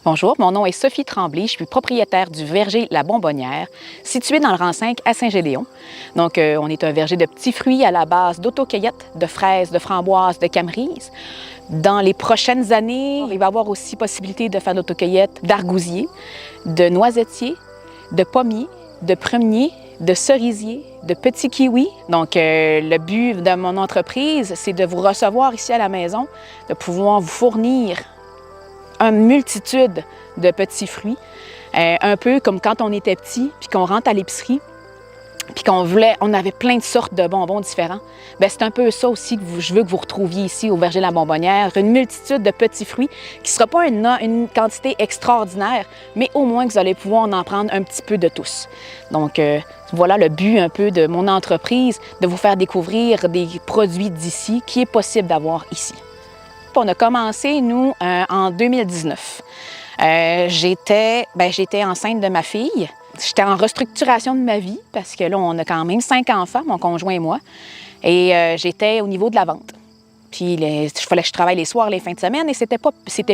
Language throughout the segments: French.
Bonjour, mon nom est Sophie Tremblay, je suis propriétaire du verger La Bonbonnière, situé dans le rang 5 à Saint-Gédéon. Donc, on est un verger de petits fruits à la base d'autocueillettes, de fraises, de framboises, de camerises. Dans les prochaines années, il va y avoir aussi possibilité de faire d'autocueillettes d'argousiers, de noisettiers, de pommiers, de pruniers, de cerisiers, de petits kiwis. Donc, le but de mon entreprise, c'est de vous recevoir ici à la maison, de pouvoir vous fournir une multitude de petits fruits, un peu comme quand on était petit, puis qu'on rentre à l'épicerie, puis on avait plein de sortes de bonbons différents. Bien, c'est un peu ça aussi que je veux que vous retrouviez ici au verger La Bonbonnière, une multitude de petits fruits qui ne sera pas une quantité extraordinaire, mais au moins que vous allez pouvoir en prendre un petit peu de tous. Donc, voilà le but un peu de mon entreprise, de vous faire découvrir des produits d'ici qui est possible d'avoir ici. On a commencé, nous, en 2019. J'étais enceinte de ma fille. J'étais en restructuration de ma vie parce que là, on a quand même 5 enfants, mon conjoint et moi. Et j'étais au niveau de la vente. Puis, il fallait que je travaille les soirs, les fins de semaine et c'était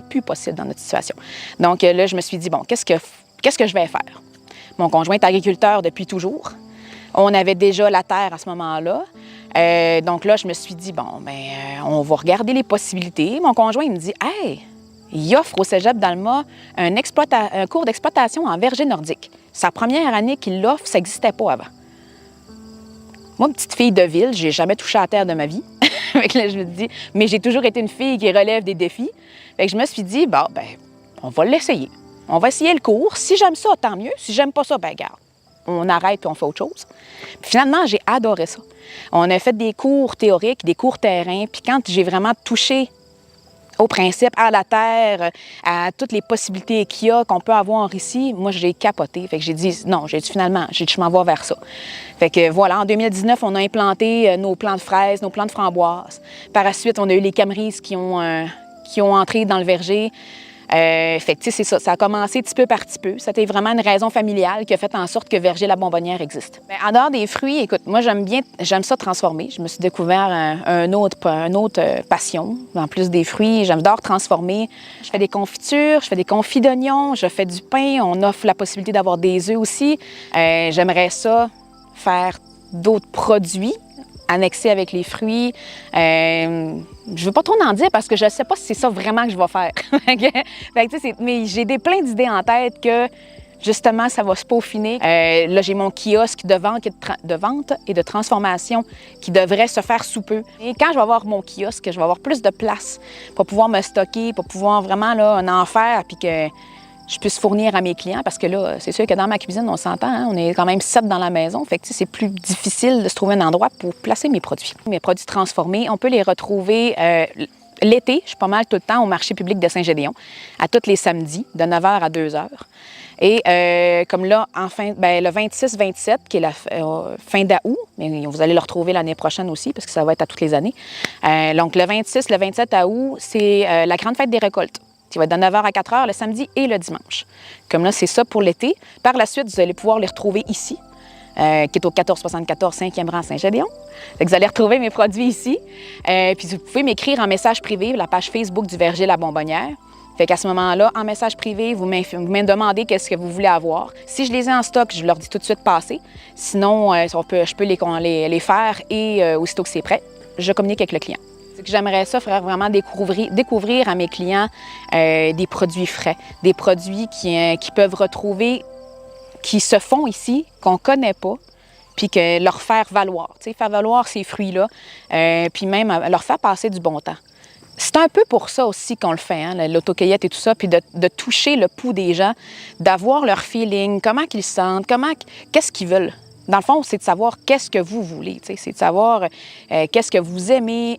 plus possible dans notre situation. Donc là, je me suis dit, bon, qu'est-ce que je vais faire? Mon conjoint est agriculteur depuis toujours. On avait déjà la terre à ce moment-là. Donc là, je me suis dit, bon, on va regarder les possibilités. Mon conjoint, il me dit, hey, il offre au Cégep d'Alma un cours d'exploitation en verger nordique. Sa première année qu'il l'offre, ça n'existait pas avant. Moi, petite fille de ville, j'ai jamais touché à la terre de ma vie. Fait que là, je me dis, mais j'ai toujours été une fille qui relève des défis. Fait que je me suis dit, bon, on va l'essayer. On va essayer le cours. Si j'aime ça, tant mieux. Si j'aime pas ça, garde. On arrête et on fait autre chose. Puis finalement, j'ai adoré ça. On a fait des cours théoriques, des cours terrain, puis quand j'ai vraiment touché au principe, à la terre, à toutes les possibilités qu'il y a, qu'on peut avoir ici, moi, j'ai capoté. Fait que j'ai dit, non, je m'en vais vers ça. Fait que voilà, en 2019, on a implanté nos plants de fraises, nos plants de framboises. Par la suite, on a eu les camerises qui ont entré dans le verger. Fait que, tu sais, c'est ça. Ça a commencé petit peu par petit peu. C'était vraiment une raison familiale qui a fait en sorte que verger La Bonbonnière existe. En dehors des fruits, écoute, moi, j'aime ça transformer. Je me suis découvert une autre passion. En plus des fruits, j'adore transformer. Je fais des confitures, je fais des confits d'oignons, je fais du pain. On offre la possibilité d'avoir des œufs aussi. J'aimerais ça faire d'autres produits annexés avec les fruits. Je ne veux pas trop en dire parce que je ne sais pas si c'est ça vraiment que je vais faire. Mais j'ai plein d'idées en tête que, justement, ça va se peaufiner. Là, j'ai mon kiosque de vente et de transformation qui devrait se faire sous peu. Et quand je vais avoir mon kiosque, je vais avoir plus de place pour pouvoir me stocker, pour pouvoir vraiment là, en faire, puis que je puisse fournir à mes clients, parce que là, c'est sûr que dans ma cuisine, on s'entend, hein, on est quand même 7 dans la maison, fait que c'est plus difficile de se trouver un endroit pour placer mes produits. Mes produits transformés, on peut les retrouver l'été, je suis pas mal tout le temps au marché public de Saint-Gédéon, à tous les samedis, de 9h à 2h. Et comme là, le 26-27, qui est la fin d'août, mais vous allez le retrouver l'année prochaine aussi, parce que ça va être à toutes les années. Donc le 26, le 27 août, c'est la grande fête des récoltes, qui va être de 9h à 4h le samedi et le dimanche. Comme là, c'est ça pour l'été. Par la suite, vous allez pouvoir les retrouver ici, qui est au 1474 5e rang Saint-Gédéon. Vous allez retrouver mes produits ici. Puis vous pouvez m'écrire en message privé, la page Facebook du verger La Bonbonnière. Fait qu'à ce moment-là, en message privé, vous me demandez qu'est-ce que vous voulez avoir. Si je les ai en stock, je leur dis tout de suite passer. Sinon, je peux les faire et aussitôt que c'est prêt, je communique avec le client. J'aimerais ça faire vraiment découvrir à mes clients des produits frais, des produits qui peuvent retrouver, qui se font ici, qu'on ne connaît pas, puis que leur faire valoir, faire valoir ces fruits-là, puis même leur faire passer du bon temps. C'est un peu pour ça aussi qu'on le fait, hein, l'autocueillette et tout ça, puis de toucher le pouls des gens, d'avoir leur feeling, comment ils se sentent, qu'est-ce qu'ils veulent. Dans le fond, c'est de savoir qu'est-ce que vous voulez, c'est de savoir qu'est-ce que vous aimez.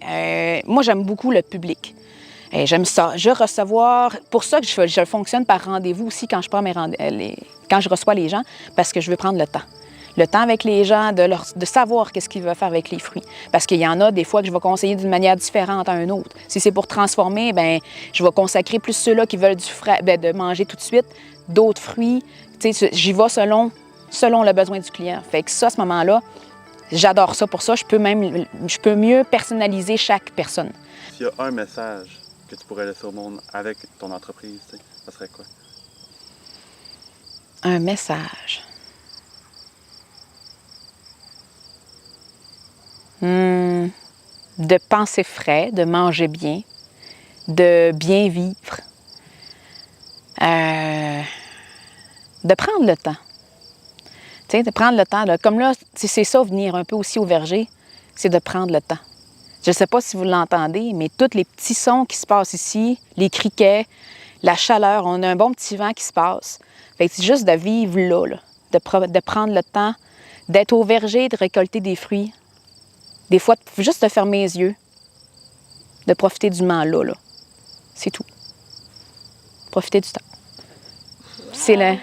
Moi, j'aime beaucoup le public. J'aime ça. Pour ça que je fonctionne par rendez-vous aussi quand je prends quand je reçois les gens, parce que je veux prendre le temps. Le temps avec les gens, de savoir qu'est-ce qu'ils veulent faire avec les fruits. Parce qu'il y en a des fois que je vais conseiller d'une manière différente à un autre. Si c'est pour transformer, je vais consacrer plus ceux-là qui veulent du frais, de manger tout de suite, d'autres fruits. J'y vais selon le besoin du client. Fait que ça, à ce moment-là, j'adore ça. Pour ça, je peux mieux personnaliser chaque personne. S'il y a un message que tu pourrais laisser au monde avec ton entreprise, ça serait quoi? Un message. De penser frais, de manger bien, de bien vivre. De prendre le temps. Tu sais, de prendre le temps. Là. Comme là, c'est ça, venir un peu aussi au verger, c'est de prendre le temps. Je ne sais pas si vous l'entendez, mais tous les petits sons qui se passent ici, les criquets, la chaleur, on a un bon petit vent qui se passe. Fait que c'est juste de vivre là, de prendre le temps, d'être au verger, de récolter des fruits. Des fois, juste de fermer les yeux, de profiter du moment là. C'est tout. Profiter du temps. C'est le...